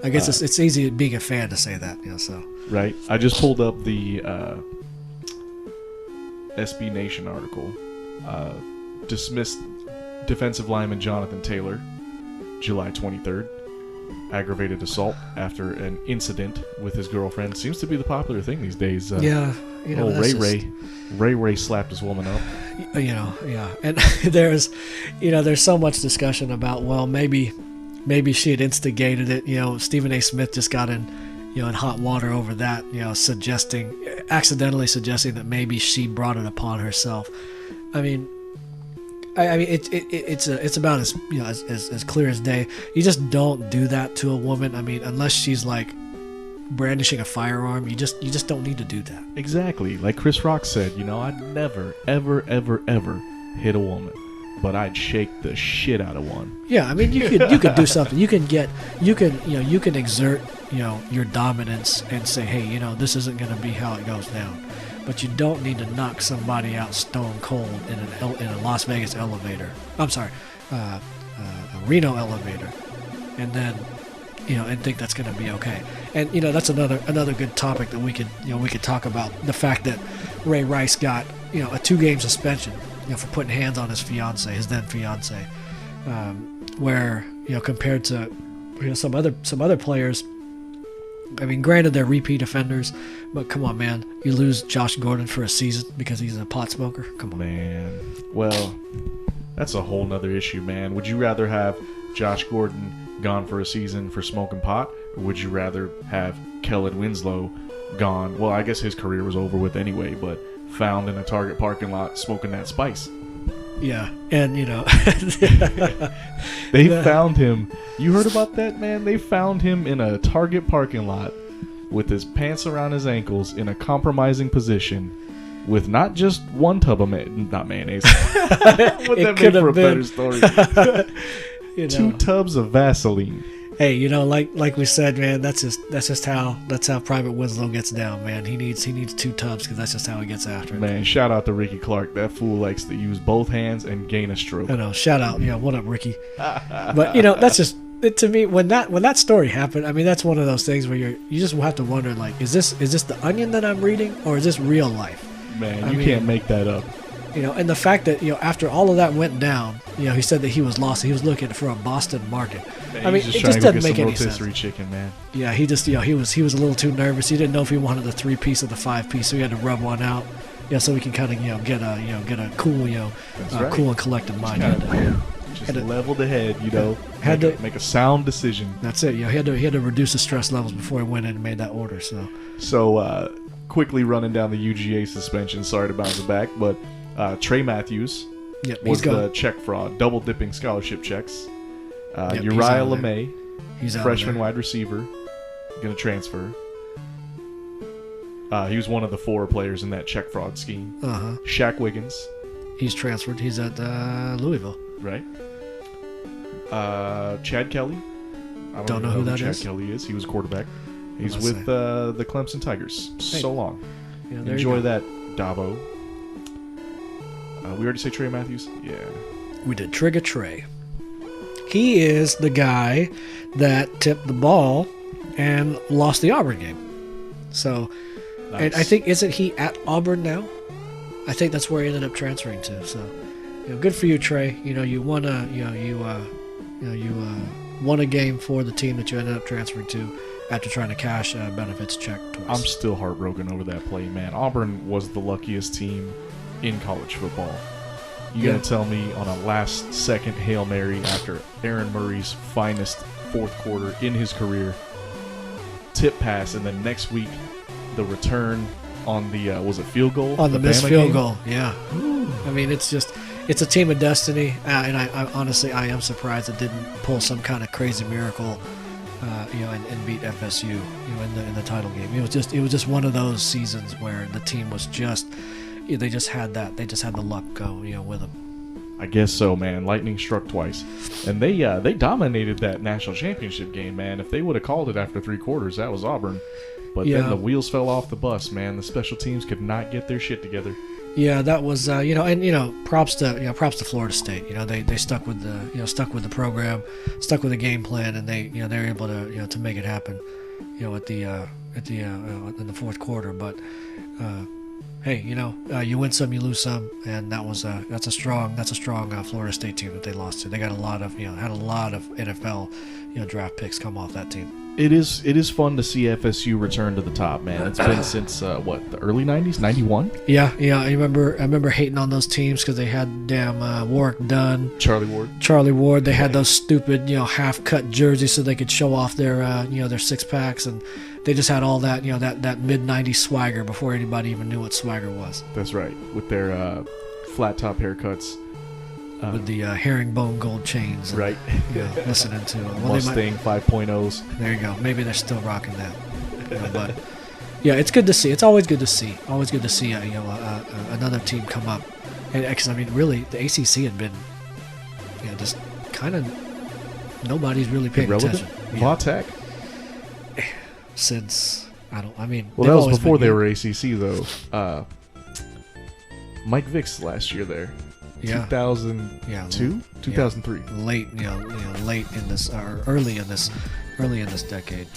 I guess it's easy being a fan to say that, so. Right. I just pulled up the SB Nation article. Dismissed defensive lineman Jonathan Taylor, July 23rd. Aggravated assault after an incident with his girlfriend. Seems to be the popular thing these days. Ray slapped his woman up. Yeah. And there's so much discussion about, well, maybe she had instigated it. Stephen A. Smith just got in hot water over that, accidentally suggesting that maybe she brought it upon herself. I mean, it's about as clear as day. You just don't do that to a woman. I mean, unless she's like brandishing a firearm, you just don't need to do that. Exactly, like Chris Rock said. I'd never, ever, ever, ever hit a woman, but I'd shake the shit out of one. Yeah, I mean, you could do something. You can exert your dominance and say, hey, this isn't going to be how it goes down. But you don't need to knock somebody out stone cold in a Las Vegas elevator. I'm sorry, a Reno elevator, and then and think that's going to be okay. And that's another good topic that we could talk about. The fact that Ray Rice got a 2-game suspension for putting hands on his then fiance, where compared to some other players. I mean, granted, they're repeat offenders, but come on, man. You lose Josh Gordon for a season because he's a pot smoker? Come on. Man. Well, that's a whole nother issue, man. Would you rather have Josh Gordon gone for a season for smoking pot, or would you rather have Kellen Winslow gone? Well, I guess his career was over with anyway, but found in a Target parking lot smoking that spice. Yeah, and they found him. You heard about that, man? They found him in a Target parking lot with his pants around his ankles in a compromising position, with not just one tub of not mayonnaise. Would that make for a better story? Two tubs of Vaseline. Hey, like we said, man, that's just how Private Winslow gets down, man. He needs 2 tubs because that's just how he gets after it. Man, shout out to Ricky Clark. That fool likes to use both hands and gain a stroke. I know. Shout out, what up, Ricky? But that's just to me when that story happened. I mean, that's one of those things where you just have to wonder, like, is this the Onion that I'm reading, or is this real life? Man, you can't make that up. And the fact that after all of that went down, he said that he was lost. He was looking for a Boston market. Man, it just doesn't make any sense. Chicken, man. Yeah, he just he was a little too nervous. He didn't know if he wanted the 3-piece or the 5-piece, so he had to rub one out. So we can kind of get a cool cool and collected mind. Just leveled ahead, had to make a sound decision. That's it. He had to reduce the stress levels before he went in and made that order. So quickly running down the UGA suspension. Sorry to bounce it back, but Trey Matthews was the check fraud, double dipping scholarship checks. Uriah LeMay, freshman wide receiver, going to transfer. He was one of the 4 players in that check fraud scheme. Shaq Wiggins. He's transferred. He's at Louisville. Right. Chad Kelly. I don't know who that is. Chad Kelly is. He was quarterback. He's with the Clemson Tigers. Hey. So long. Enjoy that, Dabo. We already say Trey Matthews? Yeah. We did. Trigger Trey. He is the guy that tipped the ball and lost the Auburn game. So, nice. And I think, isn't he at Auburn now? I think that's where he ended up transferring to. So, good for you, Trey. You won won a game for the team that you ended up transferring to after trying to cash a benefits check twice. I'm still heartbroken over that play, man. Auburn was the luckiest team in college football. You gotta tell me on a last-second Hail Mary after Aaron Murray's finest fourth quarter in his career, tip pass, and then next week the return on the was it field goal? On the missed field goal, yeah. I mean, it's a team of destiny, and I honestly am surprised it didn't pull some kind of crazy miracle, and beat FSU, in the title game. It was just one of those seasons where the team was just. They just had the luck go, with them. I guess so, man. Lightning struck twice, and they dominated that national championship game, man. If they would have called it after 3 quarters, that was Auburn. But then the wheels fell off the bus, man. The special teams could not get their shit together. Yeah, that was props to Florida State. They stuck with the program, stuck with the game plan, and they were able to make it happen. In the fourth quarter, but. Hey, you win some, you lose some, and that's a strong Florida State team that they lost to. They got a lot of NFL draft picks come off that team. It is fun to see FSU return to the top, man. It's been since the early '90s, '91. Yeah. I remember hating on those teams because they had Warwick Dunn, Charlie Ward. They had those stupid half-cut jerseys so they could show off their six-packs, and they just had all that that mid-'90s swagger before anybody even knew what swagger was. That's right, with their flat-top haircuts. With the herringbone gold chains. And, right. Listening to Mustang 5.0s. There you go. Maybe they're still rocking that. But, yeah, it's good to see. It's always good to see. Always good to see another team come up. And because, really, the ACC had been just kind of nobody's really paying attention. Va Tech? Since, that was before they were ACC, though. Mike Vick's last year there. 2002, 2003. Late in this, or early in this decade.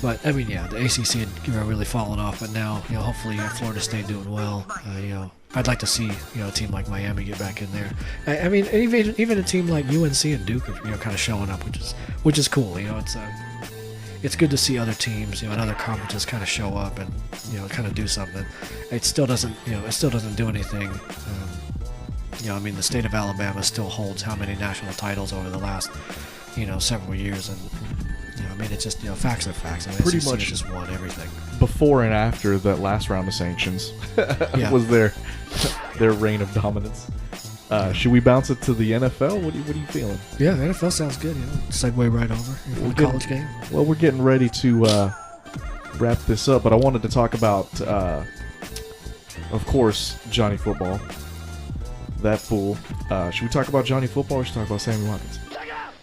But the ACC had really fallen off, but now hopefully Florida State doing well. I'd like to see a team like Miami get back in there. Even a team like UNC and Duke are kind of showing up, which is cool. It's good to see other teams, and other conferences kind of show up and kind of do something. It still doesn't do anything. The state of Alabama still holds how many national titles over the last, several years, and it's just facts are facts. Pretty much just won everything before and after that last round of sanctions was their reign of dominance. Should we bounce it to the NFL? What are you feeling? Yeah, the NFL sounds good. Segue right over college game. Well, we're getting ready to wrap this up, but I wanted to talk about of course, Johnny Football. That fool. Should we talk about Johnny Football or should we talk about Sammy Watkins?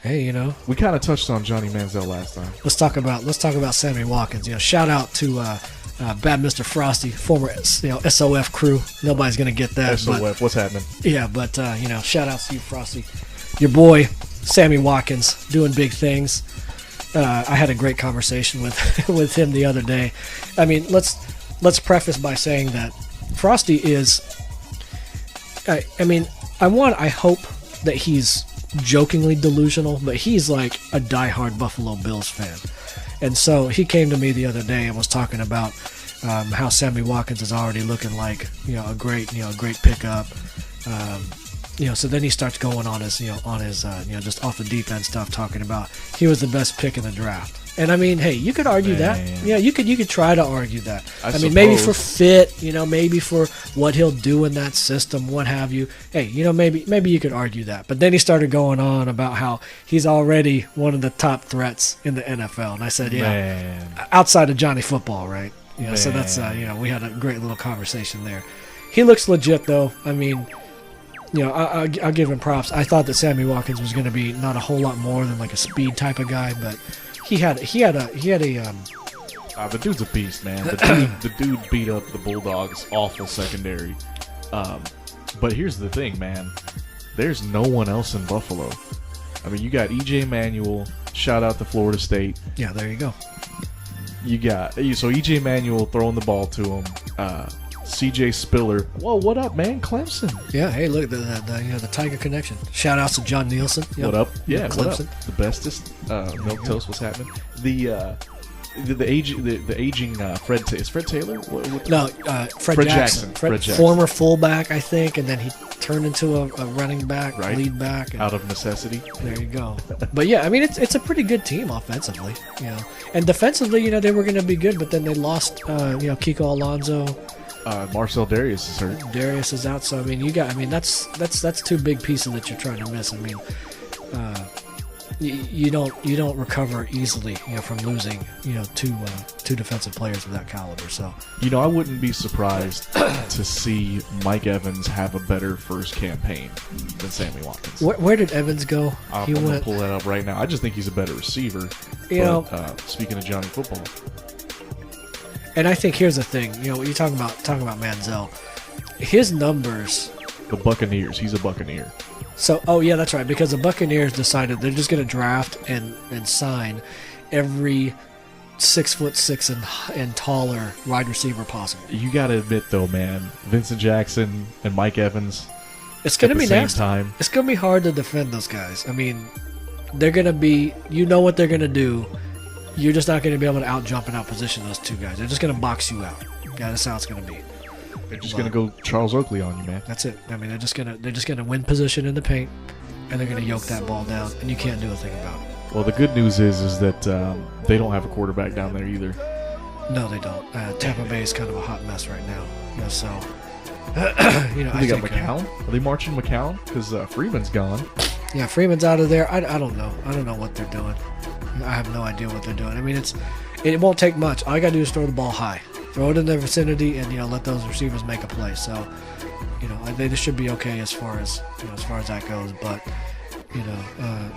Hey, you know, We kind of touched on Johnny Manziel last time. let's talk about Sammy Watkins. You know, shout out to Bad Mr. Frosty, former SOF crew. Nobody's gonna get that. SOF, but, what's happening? yeah, but shout out to you, Frosty. Your boy Sammy Watkins doing big things. I had a great conversation with him the other day. I mean, let's preface by saying that Frosty is. I hope that he's jokingly delusional, but he's like a diehard Buffalo Bills fan. And so he came to me the other day and was talking about how Sammy Watkins is already looking like a great pickup. So then he starts going on his just off the deep end stuff, talking about he was the best pick in the draft. And I mean, hey, you could argue that. Yeah, you could try to argue that. I mean, maybe for fit, maybe for what he'll do in that system, what have you. Hey, maybe you could argue that. But then he started going on about how he's already one of the top threats in the NFL. And I said, outside of Johnny Football, right? So that's we had a great little conversation there. He looks legit though. I mean, I'll give him props. I thought that Sammy Watkins was going to be not a whole lot more than like a speed type of guy, but he had a the dude's a beast, man. The dude beat up the Bulldogs' awful secondary. But here's the thing, man. There's no one else in Buffalo. I mean, you got E.J. Manuel. Shout out to Florida State. Yeah, there you go. You got E.J. Manuel throwing the ball to him. C.J. Spiller. Whoa, what up, man? Clemson. Yeah, hey, look, the Tiger connection. Shout outs to John Nielsen. Yep. What up? Yeah, Clemson. What up? The bestest. Milk toast. What's happening? The aging Fred. Is Fred Taylor? No, Fred Jackson. Fred Jackson. Former fullback, I think, and then he turned into a running back, right? Lead back. Out of necessity. There you go. But yeah, I mean, it's a pretty good team offensively, and defensively, they were going to be good, but then they lost, Kiko Alonso. Marcel Darius is hurt. Darius is out, so I mean, that's two big pieces that you're trying to miss. I mean, you don't recover easily, from losing, two defensive players of that caliber. So, I wouldn't be surprised to see Mike Evans have a better first campaign than Sammy Watkins. Where did Evans go? I'm gonna pull that up right now. I just think he's a better receiver. Speaking of Johnny Football. And I think here's the thing, when you're talking about Manziel, his numbers. The Buccaneers, he's a Buccaneer. So, that's right, because the Buccaneers decided they're just going to draft and sign every 6'6" and taller wide receiver possible. You got to admit, though, man, Vincent Jackson and Mike Evans. It's going to be nasty. Time. It's going to be hard to defend those guys. I mean, they're going to be. What they're going to do. You're just not going to be able to out-jump and out-position those two guys. They're just going to box you out. Yeah, that's how it's going to be. They're just going to go Charles Oakley on you, man. That's it. I mean, they're just going to win position in the paint, and they're going to yoke that ball down, and you can't do a thing about it. Well, the good news is that they don't have a quarterback down there either. No, they don't. Tampa Bay is kind of a hot mess right now. So, they got McCown. Are they marching McCown? Because Freeman's gone. Yeah, Freeman's out of there. I don't know. I don't know what they're doing. I have no idea what they're doing. I mean, it won't take much. All you got to do is throw the ball high. Throw it in the vicinity and, let those receivers make a play. So, they should be okay as far as that goes. But,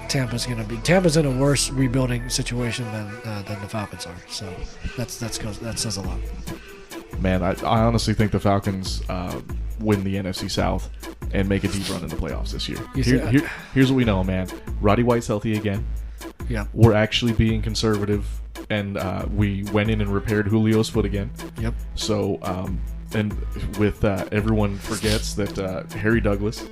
Tampa's in a worse rebuilding situation than the Falcons are. So that says a lot. Man, I honestly think the Falcons win the NFC South and make a deep run in the playoffs this year. Here's what we know, man. Roddy White's healthy again. Yeah, we're actually being conservative, and we went in and repaired Julio's foot again. Yep. So, and with everyone forgets that Harry Douglas,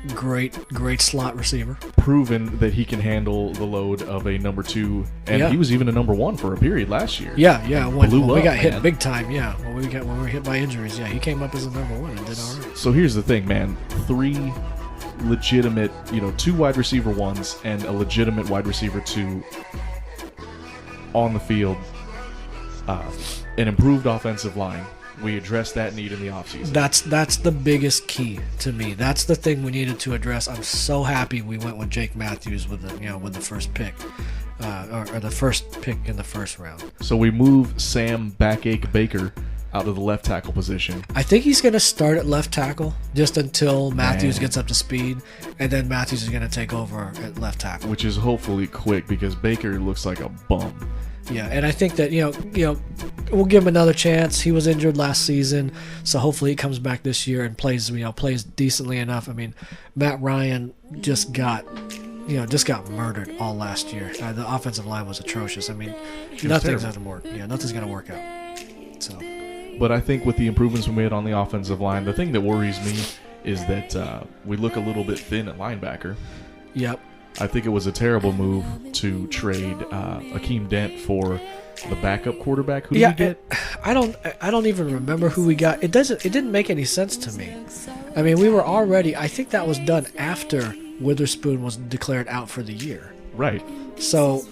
great slot receiver, proven that he can handle the load of a number 2, and he was even a number 1 for a period last year. Yeah. When we got hit big time, when we were hit by injuries, he came up as a number 1 and did all right. So here's the thing, man. 3 legitimate, 2 wide receiver 1s and a legitimate wide receiver 2 on the field. An improved offensive line. We addressed that need in the offseason. That's the biggest key to me. That's the thing we needed to address. I'm so happy we went with Jake Matthews with the first pick, or the first pick in the first round. So we move Sam Backache Baker out of the left tackle position. I think he's going to start at left tackle just until Matthews gets up to speed, and then Matthews is going to take over at left tackle. Which is hopefully quick because Baker looks like a bum. Yeah, and I think that, we'll give him another chance. He was injured last season, so hopefully he comes back this year and plays decently enough. I mean, Matt Ryan just got murdered all last year. The offensive line was atrocious. I mean, nothing's going to work. Yeah, nothing's going to work out. So, but I think with the improvements we made on the offensive line, the thing that worries me is that we look a little bit thin at linebacker. Yep. I think it was a terrible move to trade Akeem Dent for the backup quarterback. Who did we get? I don't even remember who we got. It didn't make any sense to me. I mean, we were already. I think that was done after Witherspoon was declared out for the year. Right. So,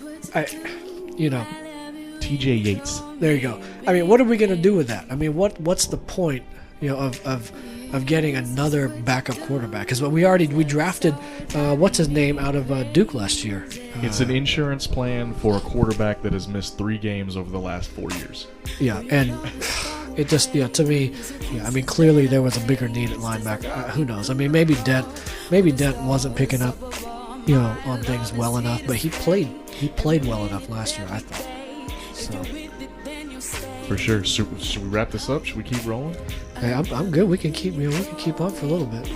T.J. Yates. There you go. I mean, what are we going to do with that? I mean, what's the point, of getting another backup quarterback? Because we drafted what's his name out of Duke last year. It's an insurance plan for a quarterback that has missed 3 games over the last 4 years. Yeah, and it just to me, I mean, clearly there was a bigger need at linebacker. Who knows? I mean, maybe Dent wasn't picking up on things well enough, but he played well enough last year, I thought. So. For sure. Should we wrap this up? Should we keep rolling? Hey, I'm good. We can keep up for a little bit.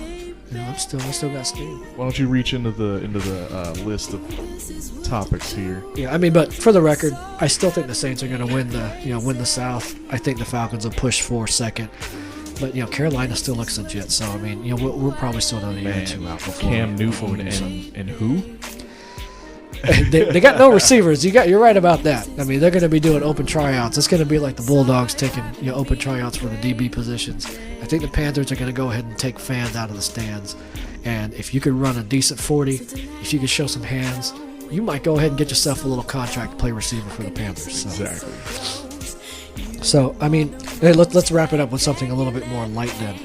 I still got steam. Why don't you reach into the list of topics here? Yeah, I mean, but for the record, I still think the Saints are going to win the South. I think the Falcons will push for second, but Carolina still looks legit. So I mean, we're probably still another year or two out before Cam Newton and who? they got no receivers. You're right about that. I mean, they're going to be doing open tryouts. It's going to be like the Bulldogs taking open tryouts for the DB positions. I think the Panthers are going to go ahead and take fans out of the stands. And if you could run a decent 40, if you could show some hands, you might go ahead and get yourself a little contract to play receiver for the Panthers. So. Exactly. So I mean, hey, let's wrap it up with something a little bit more light then.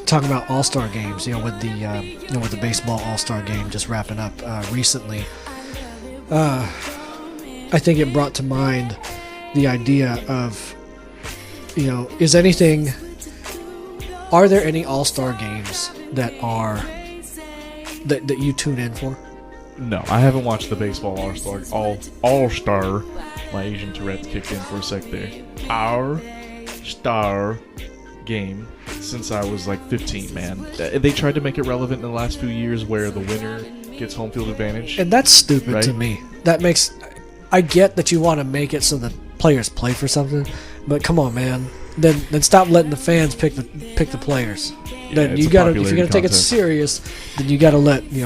Talking about All-Star games, with the baseball All-Star game just wrapping up recently, I think it brought to mind the idea of, are there any All-Star games that you tune in for? No, I haven't watched the baseball All-Star. My Asian Tourette's kicked in for a sec there. All-Star game since I was like 15, man. They tried to make it relevant in the last few years where the winner gets home field advantage. And that's stupid to me. I get that you want to make it so that players play for something, but come on, man. Then stop letting the fans pick the players. Yeah, then if you're gonna take it serious, then you gotta let the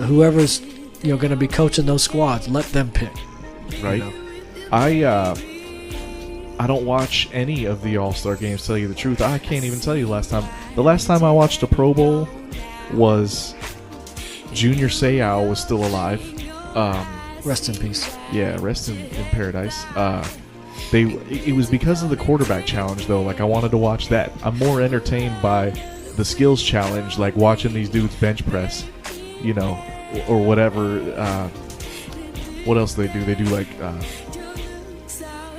whoever's gonna be coaching those squads, let them pick. Right. I don't watch any of the All-Star games, to tell you the truth. I can't even tell you the last time I watched a Pro Bowl was Junior Seau was still alive. Rest in peace. Yeah, rest in paradise. It was because of the quarterback challenge, though. Like, I wanted to watch that. I'm more entertained by the skills challenge, like watching these dudes bench press, or whatever. What else do? They do like...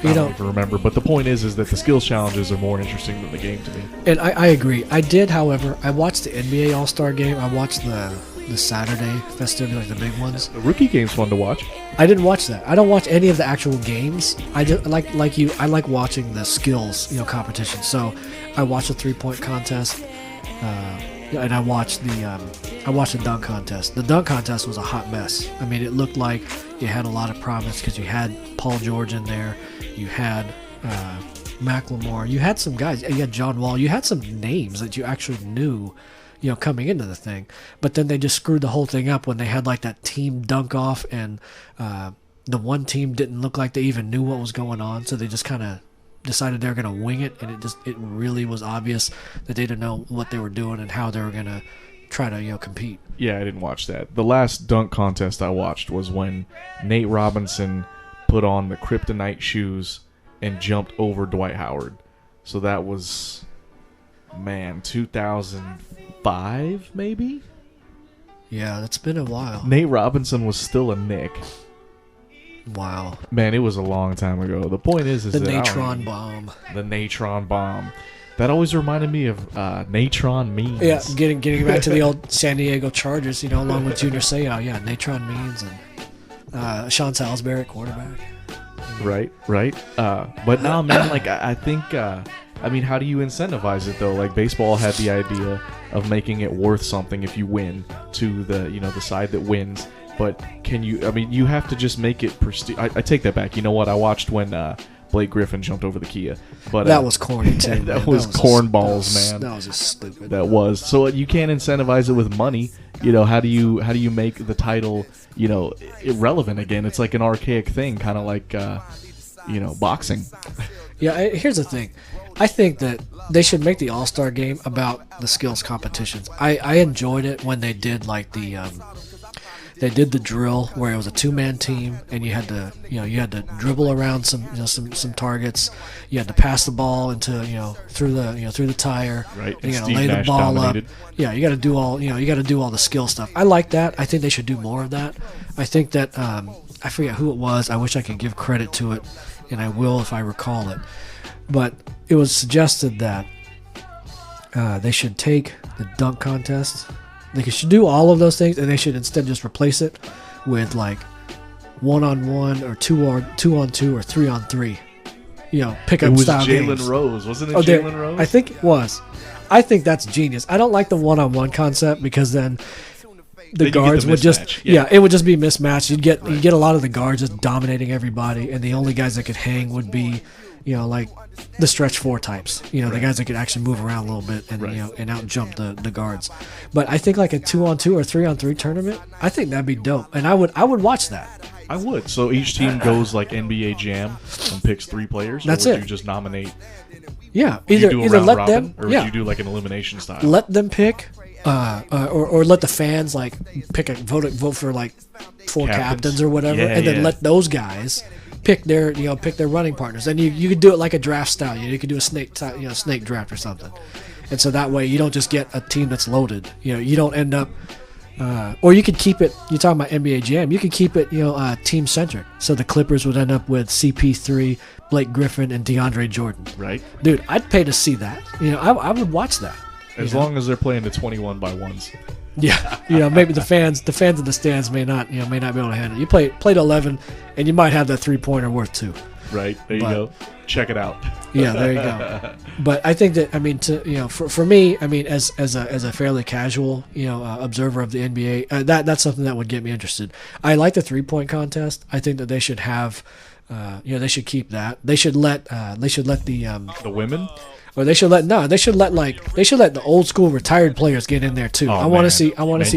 I don't even remember, but the point is that the skills challenges are more interesting than the game to me. And I agree. I did, however, I watched the NBA All-Star game. I watched the Saturday festivity, like the big ones. The rookie game's fun to watch. I didn't watch that. I don't watch any of the actual games. I just like you. I like watching the skills, competition. So I watched the 3-point contest, and I watched the dunk contest. The dunk contest was a hot mess. I mean, it looked like it had a lot of promise because you had Paul George in there. You had Macklemore. You had some guys. You had John Wall. You had some names that you actually knew, coming into the thing. But then they just screwed the whole thing up when they had like that team dunk off, and the one team didn't look like they even knew what was going on. So they just kind of decided they were going to wing it, and it really was obvious that they didn't know what they were doing and how they were going to try to compete. Yeah, I didn't watch that. The last dunk contest I watched was when Nate Robinson put on the kryptonite shoes and jumped over Dwight Howard. So that was, 2005 maybe? Yeah, that's been a while. Nate Robinson was still a Knick. Wow. Man, it was a long time ago. The point is The that Natron bomb. The Natron bomb. That always reminded me of Natron memes. Yeah, getting back to the old San Diego Chargers, along with Junior Seau. Yeah, Natron memes and Sean Salisbury at quarterback. Right. But now, man, like I think, how do you incentivize it though? Like baseball had the idea of making it worth something if you win to the side that wins. But can you? You have to just make it prestige. I take that back. You know what? I watched when Blake Griffin jumped over the Kia, but that was corny too. that was cornballs, man. That was just stupid. That was. So you can't incentivize it with money. How do you make the title irrelevant again? It's like an archaic thing, kind of like boxing. Yeah, here's the thing. I think that they should make the All-Star game about the skills competitions. I enjoyed it when they did like they did the drill where it was a 2-man team and you had to dribble around some targets. You had to pass the ball into through the tire. Right. And you got to Steve lay the Nash ball dominated. up. Yeah, you got to do all the skill stuff. I like that. I think they should do more of that. I think that I forget who it was. I wish I could give credit to it, and I will if I recall it. But it was suggested that they should take the dunk contest. They should do all of those things, and they should instead just replace it with like 1-on-1 or 2-on-2 or 3-on-3. Pick-up style games. It was Jalen Rose, wasn't it? Jalen Rose. I think it was. I think that's genius. I don't like the 1-on-1 concept because then the guards would just it would just be mismatched. You'd get a lot of the guards just dominating everybody, and the only guys that could hang would be like the stretch 4 types, the guys that could actually move around a little bit and and out jump the guards. But I think like a 2-on-2 or 3-on-3 tournament, I think that'd be dope, and I would watch that. I would. So each team goes like NBA Jam and picks 3 players. That's or would it. You just nominate? Yeah, Either let robin, them, or would you do like an elimination style? Let them pick, or let the fans like pick vote for like 4 captains or whatever, and then let those guys pick their running partners. And you could do it like a draft style. You could do a snake draft or something. And so that way you don't just get a team that's loaded. You don't end up or you could keep it. You're talking about NBA Jam. You could keep it team centric. So the Clippers would end up with CP3, Blake Griffin, and DeAndre Jordan. Right. Dude, I'd pay to see that. I would watch that. As long as they're playing the 21-by-1s. Yeah, maybe the fans in the stands may not be able to handle it. You play to 11, and you might have that 3-pointer worth 2. Right, there you go. Check it out. Yeah, there you go. But I think that for me, as a fairly casual observer of the NBA, that's something that would get me interested. I like the 3-point contest. I think that they should have, they should keep that. They should let the women. Or they should let the old school retired players get in there too. I want to see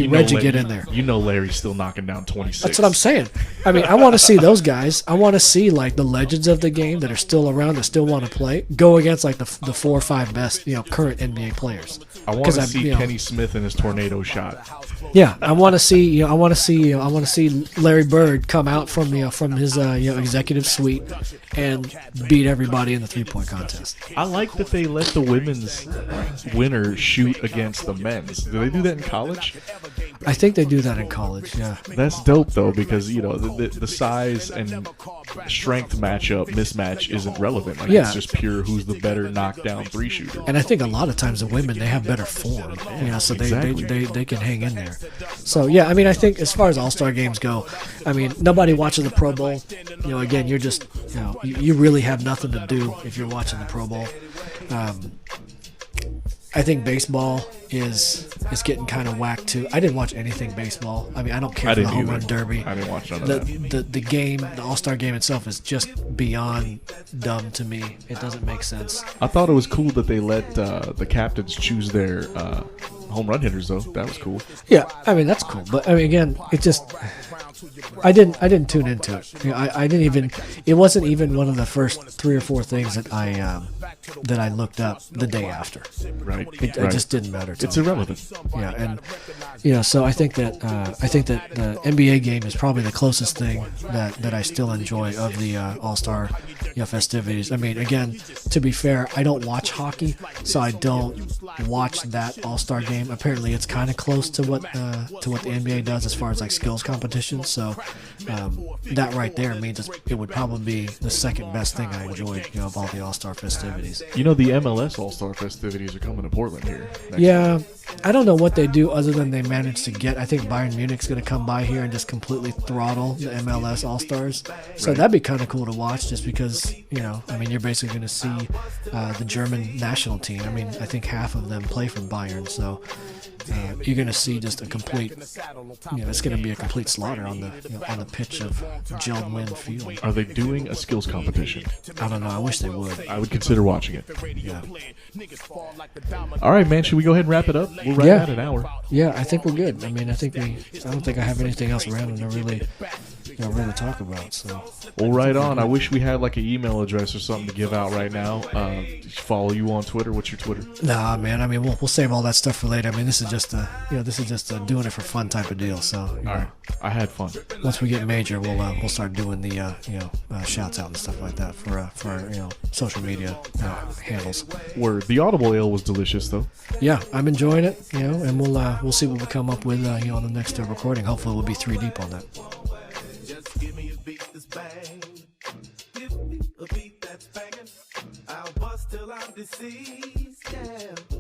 Reggie get in there. Larry's still knocking down 26. That's what I'm saying. I want to see those guys. I want to see like the legends of the game that are still around that still want to play go against like the 4 or 5 best current NBA players. I want to see Kenny Smith in his tornado shot. Yeah, I want to see Larry Bird come out from his executive suite and beat everybody in the 3-point contest. I like that they let the women's winner shoot against the men's. Do they do that in college? I think they do that in college. Yeah, that's dope though, because the size and strength mismatch isn't relevant. It's just pure who's the better knockdown 3 shooter. And I think a lot of times the women, they have better form, so they can hang in there. So yeah, I think as far as All-Star games go, nobody watches the Pro Bowl. Again, you're just you really have nothing to do if you're watching the Pro Bowl. I think baseball is getting kind of whacked too. I didn't watch anything baseball. I don't care for the home run derby. I didn't watch none of that. The game, the All-Star game itself is just beyond dumb to me. It doesn't make sense. I thought it was cool that they let the captains choose their home run hitters though. That was cool. Yeah, that's cool. But again, it just I didn't tune into it. I didn't even. It wasn't even one of the first 3 or 4 things that I looked up the day after. Right. It just didn't matter. It's irrelevant. Yeah, and so I think that the NBA game is probably the closest thing that I still enjoy of the All-Star festivities. Again, to be fair, I don't watch hockey, so I don't watch that All-Star game game. Apparently, it's kind of close to what the NBA does as far as like skills competitions. So that right there means it would probably be the second best thing I enjoyed, of all the All-Star festivities. The MLS All-Star festivities are coming to Portland here. Yeah. I don't know what they do other than they manage to get. I think Bayern Munich's going to come by here and just completely throttle the MLS All-Stars. So that'd be kind of cool to watch just because, you're basically going to see the German national team. I think half of them play for Bayern. So you're going to see just a complete, it's going to be a complete slaughter on the pitch of Geldwin Field. Are they doing a skills competition? I don't know. I wish they would. I would consider watching it. Yeah. All right, man. Should we go ahead and wrap it up? We're right at an hour. Yeah, I think we're good. I don't think I have anything else around to really talk about. So. Well, right on. I wish we had like an email address or something to give out right now. Follow you on Twitter. What's your Twitter? Nah, man. We'll save all that stuff for later. This is just a doing it for fun type of deal. So. All right. I had fun. Once we get major, we'll start doing the shouts out and stuff like that for our social media handles. Word. The Audible Ale was delicious though. Yeah, I'm enjoying it. And we'll see what we come up with on the next recording. Hopefully, we'll be 3 deep on that. Just give me a beat that's bang. Give me a beat that's banging. I'll bust till I'm deceased. Yeah.